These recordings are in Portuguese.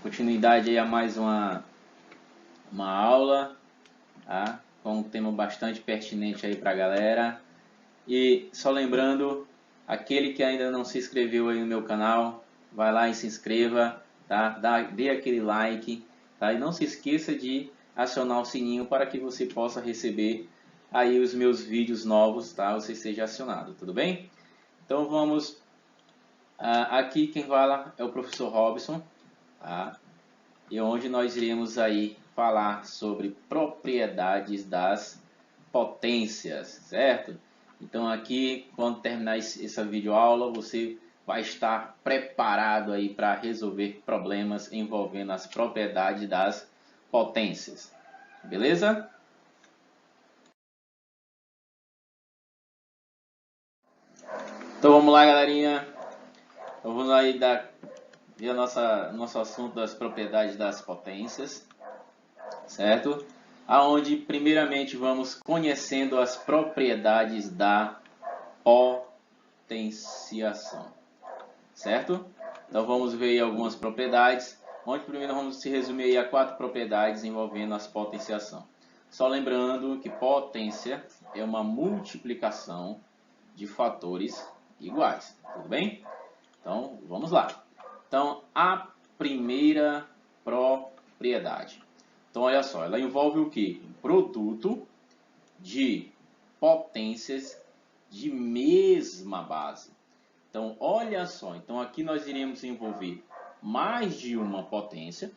continuidade aí a mais uma aula, tá? Com um tema bastante pertinente aí para a galera. E só lembrando, aquele que ainda não se inscreveu aí no meu canal, vai lá e se inscreva, tá? Dê aquele like, tá? E não se esqueça de acionar o sininho para que você possa receber aí os meus vídeos novos, tá? Você seja acionado, tudo bem? Então vamos, aqui quem fala é o professor Robson, tá? E onde nós iremos aí falar sobre propriedades das potências, certo? Então aqui, quando terminar essa videoaula, você vai estar preparado aí para resolver problemas envolvendo as propriedades das potências, beleza? Então vamos lá, galerinha. Então, vamos aí ver nosso assunto das propriedades das potências, certo? Aonde primeiramente vamos conhecendo as propriedades da potenciação, certo? Então vamos ver aí algumas propriedades, onde primeiro vamos se resumir aí a 4 propriedades envolvendo as potenciação. Só lembrando que potência é uma multiplicação de fatores iguais, tudo bem? Então vamos lá. Então a primeira propriedade. Então olha só, ela envolve o que? Um produto de potências de mesma base. Então olha só, então aqui nós iremos envolver mais de uma potência,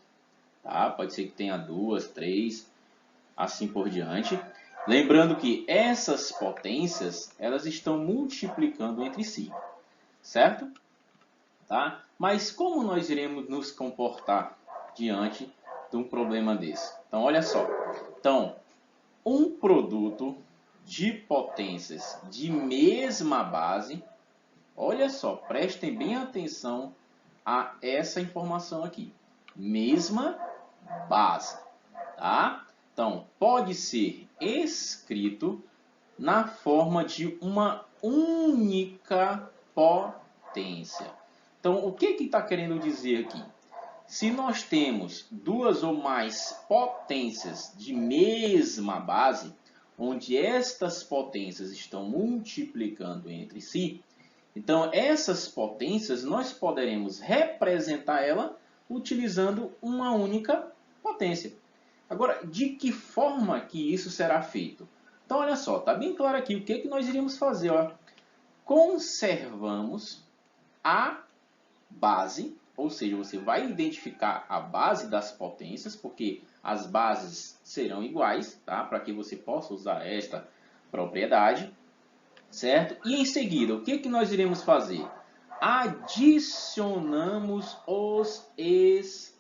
tá? Pode ser que tenha 2, 3, assim por diante. Lembrando que essas potências, elas estão multiplicando entre si, certo? Tá? Mas como nós iremos nos comportar diante de um problema desse? Então, olha só. Então, um produto de potências de mesma base, olha só, prestem bem atenção a essa informação aqui. Mesma base, tá? Então, pode ser escrito na forma de uma única potência. Então, o que está querendo dizer aqui? Se nós temos duas ou mais potências de mesma base, onde estas potências estão multiplicando entre si, então essas potências nós poderemos representar ela utilizando uma única potência. Agora, de que forma que isso será feito? Então, olha só, está bem claro aqui o que nós iríamos fazer. Ó. Conservamos a base, ou seja, você vai identificar a base das potências, porque as bases serão iguais, tá? Para que você possa usar esta propriedade, certo? E em seguida, o que nós iremos fazer? Adicionamos os expoentes.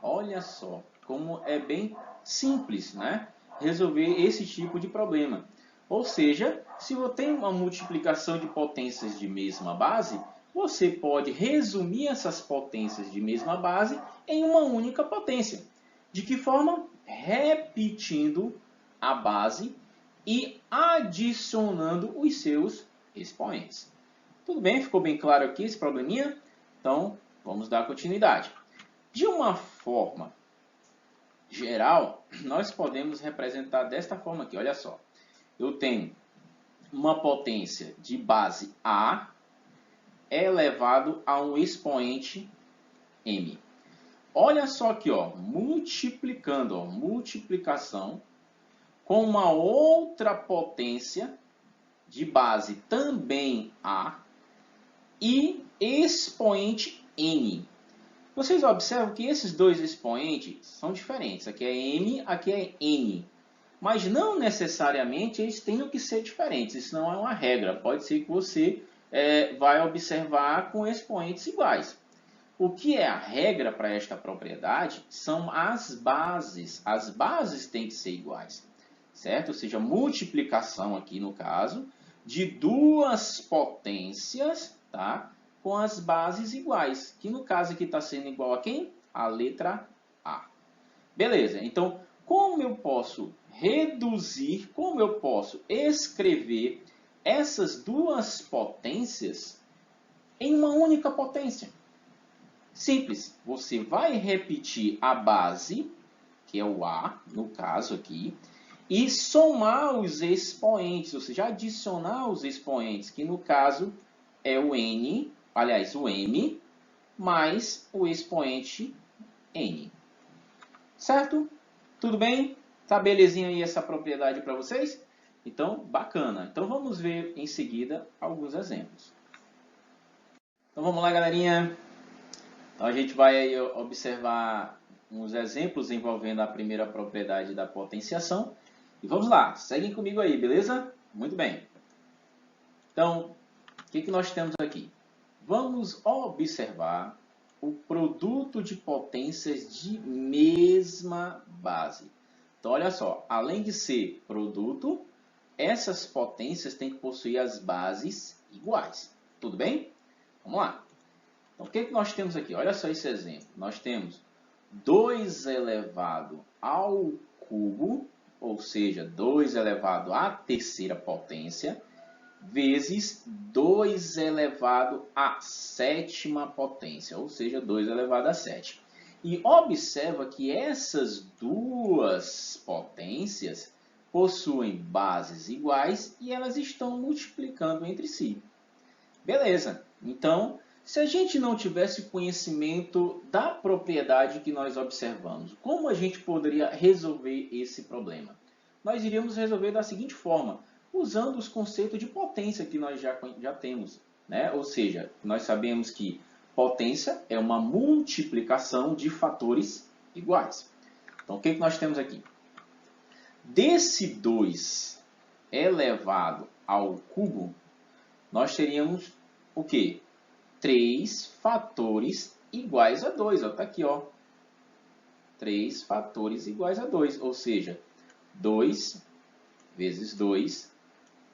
Olha só como é bem simples, né? Resolver esse tipo de problema. Ou seja, se você tem uma multiplicação de potências de mesma base, você pode resumir essas potências de mesma base em uma única potência. De que forma? Repetindo a base e adicionando os seus expoentes. Tudo bem? Ficou bem claro aqui esse probleminha? Então, vamos dar continuidade. De uma forma geral, nós podemos representar desta forma aqui. Olha só. Eu tenho uma potência de base A elevado a um expoente M. Olha só aqui, ó, multiplicando, ó, multiplicação com uma outra potência de base também A e expoente N. Vocês observam que esses dois expoentes são diferentes. Aqui é M, aqui é N. Mas não necessariamente eles tenham que ser diferentes. Isso não é uma regra. Pode ser que você vai observar com expoentes iguais. O que é a regra para esta propriedade são as bases. As bases têm que ser iguais, certo? Ou seja, multiplicação aqui no caso de duas potências, tá? Com as bases iguais. Que no caso aqui está sendo igual a quem? A letra A. Beleza, então como eu posso reduzir, como eu posso escrever essas duas potências em uma única potência? Simples, você vai repetir a base, que é o A, no caso aqui, e somar os expoentes, ou seja, adicionar os expoentes, que no caso é o N, aliás, o M, mais o expoente N. Certo? Tudo bem? Tá belezinha aí essa propriedade para vocês? Então, bacana. Então, vamos ver em seguida alguns exemplos. Então, vamos lá, galerinha. Então, a gente vai aí observar uns exemplos envolvendo a primeira propriedade da potenciação. E vamos lá, seguem comigo aí, beleza? Muito bem. Então, o que nós temos aqui? Vamos observar o produto de potências de mesma base. Então, olha só, além de ser produto, essas potências têm que possuir as bases iguais. Tudo bem? Vamos lá. Então, o que nós temos aqui? Olha só esse exemplo. Nós temos 2 elevado ao cubo, ou seja, 2 elevado à terceira potência, vezes 2 elevado à sétima potência, ou seja, 2 elevado à sétima. E observa que essas duas potências possuem bases iguais e elas estão multiplicando entre si. Beleza, então, se a gente não tivesse conhecimento da propriedade que nós observamos, como a gente poderia resolver esse problema? Nós iríamos resolver da seguinte forma, usando os conceitos de potência que nós já temos, né? Ou seja, nós sabemos que potência é uma multiplicação de fatores iguais. Então, o que nós temos aqui? Desse 2 elevado ao cubo, nós teríamos o quê? 3 fatores iguais a 2. Está aqui, ó. 3 fatores iguais a 2, ou seja, 2 vezes 2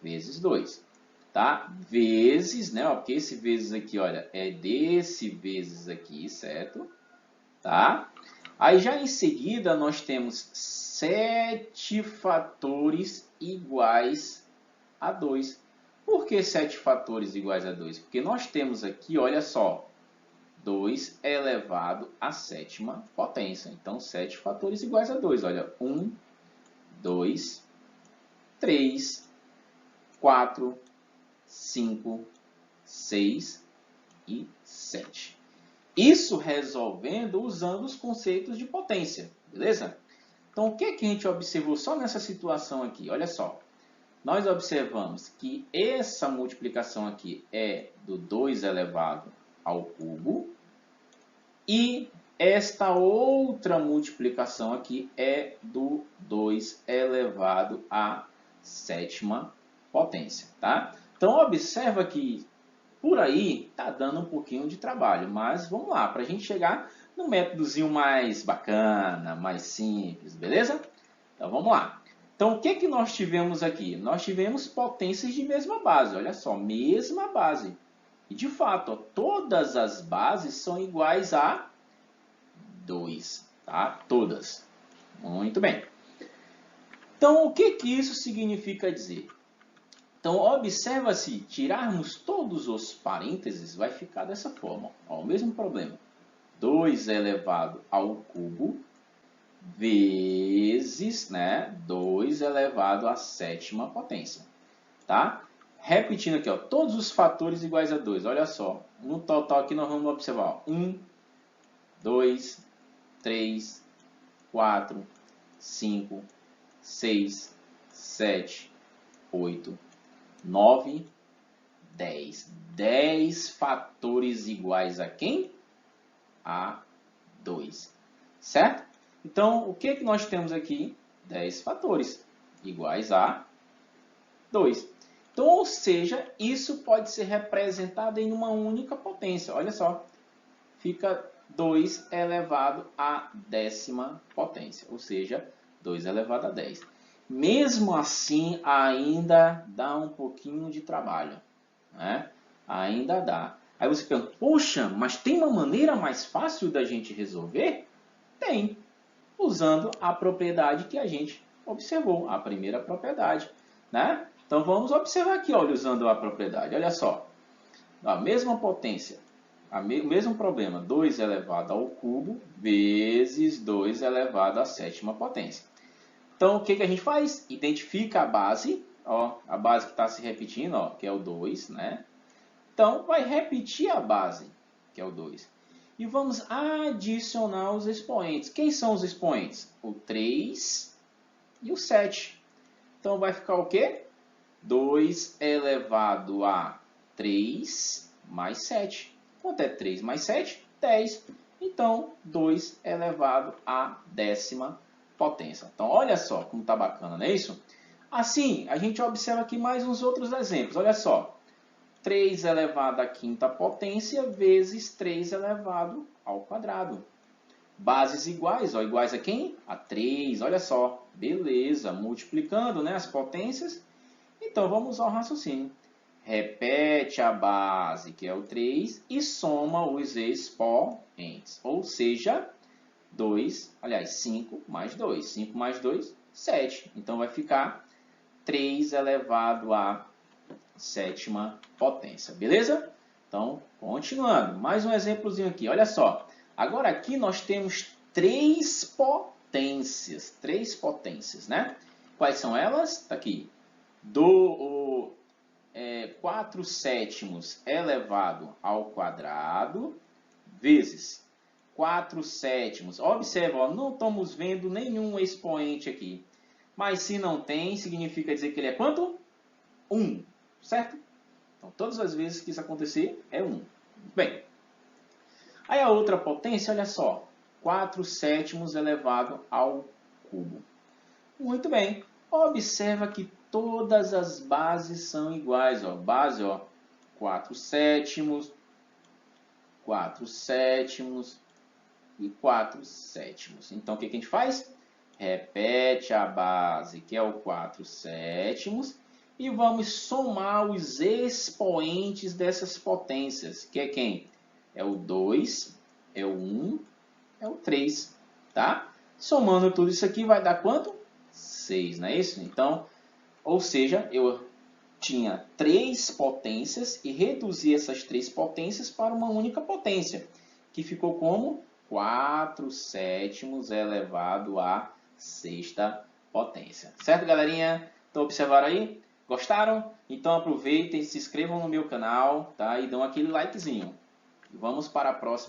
vezes 2. Tá? Vezes, né? Porque esse vezes aqui, olha, é desse vezes aqui, certo? Tá? Aí já em seguida nós temos 7 fatores iguais a 2. Por que 7 fatores iguais a 2? Porque nós temos aqui, olha só, 2 elevado à sétima potência. Então, 7 fatores iguais a 2. Olha, 1, 2, 3, 4, 5, 6 e 7. Isso resolvendo usando os conceitos de potência, beleza? Então, o que a gente observou só nessa situação aqui? Olha só. Nós observamos que essa multiplicação aqui é do 2 elevado ao cubo e esta outra multiplicação aqui é do 2 elevado à sétima potência, tá? Então, observa que por aí está dando um pouquinho de trabalho, mas vamos lá, para a gente chegar no métodozinho mais bacana, mais simples, beleza? Então, vamos lá. Então, o que nós tivemos aqui? Nós tivemos potências de mesma base, olha só, mesma base. E, de fato, ó, todas as bases são iguais a 2, tá? Todas. Muito bem. Então, o que isso significa dizer? Então, observa se tirarmos todos os parênteses, vai ficar dessa forma. Ó, o mesmo problema. 2 elevado ao cubo vezes, né, 2 elevado à sétima potência. Tá? Repetindo aqui, ó, todos os fatores iguais a 2. Olha só, no total aqui nós vamos observar 1, 2, 3, 4, 5, 6, 7, 8, 9, 10. 10 fatores iguais a quem? A 2. Certo? Então, o que nós temos aqui? 10 fatores iguais a 2. Então, ou seja, isso pode ser representado em uma única potência. Olha só, fica 2 elevado à décima potência, ou seja, 2 elevado a 10. Mesmo assim, ainda dá um pouquinho de trabalho, né? Ainda dá. Aí você pergunta, poxa, mas tem uma maneira mais fácil da gente resolver? Tem, usando a propriedade que a gente observou, a primeira propriedade, né? Então, vamos observar aqui, olha, usando a propriedade. Olha só, a mesma potência, o mesmo problema, 2 elevado ao cubo vezes 2 elevado à sétima potência. Então, o que a gente faz? Identifica a base, ó, a base que está se repetindo, ó, que é o 2, né? Então, vai repetir a base, que é o 2. E vamos adicionar os expoentes. Quem são os expoentes? O 3 e o 7. Então, vai ficar o quê? 2 elevado a 3 mais 7. Quanto é 3 mais 7? 10. Então, 2 elevado à décima potência. Então, olha só como está bacana, não é isso? Assim, a gente observa aqui mais uns outros exemplos. Olha só. 3 elevado à quinta potência vezes 3 elevado ao quadrado. Bases iguais, ó, iguais a quem? A 3, olha só. Beleza, multiplicando, né, as potências. Então, vamos ao raciocínio. Repete a base, que é o 3, e soma os expoentes. Ou seja, 5 mais 2. 5 mais 2, 7. Então, vai ficar 3 elevado à sétima potência. Beleza? Então, continuando. Mais um exemplozinho aqui. Olha só. Agora aqui nós temos 3 potências. 3 potências, né? Quais são elas? Está aqui. 4 sétimos elevado ao quadrado vezes 4 sétimos. Observa, ó, não estamos vendo nenhum expoente aqui. Mas se não tem, significa dizer que ele é quanto? 1, certo? Então, todas as vezes que isso acontecer, é 1. Bem, aí a outra potência, olha só. 4 sétimos elevado ao cubo. Muito bem. Observa que todas as bases são iguais. Ó. Base, ó, 4 sétimos, 4 sétimos e 4 sétimos. Então, o que a gente faz? Repete a base, que é o 4 sétimos, e vamos somar os expoentes dessas potências, que é quem? É o 2, é o 1, é o 3, tá? Somando tudo isso aqui vai dar quanto? 6, não é isso? Então, ou seja, eu tinha 3 potências e reduzi essas 3 potências para uma única potência, que ficou como 4 sétimos elevado à sexta potência. Certo, galerinha? Então, observaram aí? Gostaram? Então, aproveitem, se inscrevam no meu canal, tá? E dão aquele likezinho. Vamos para a próxima.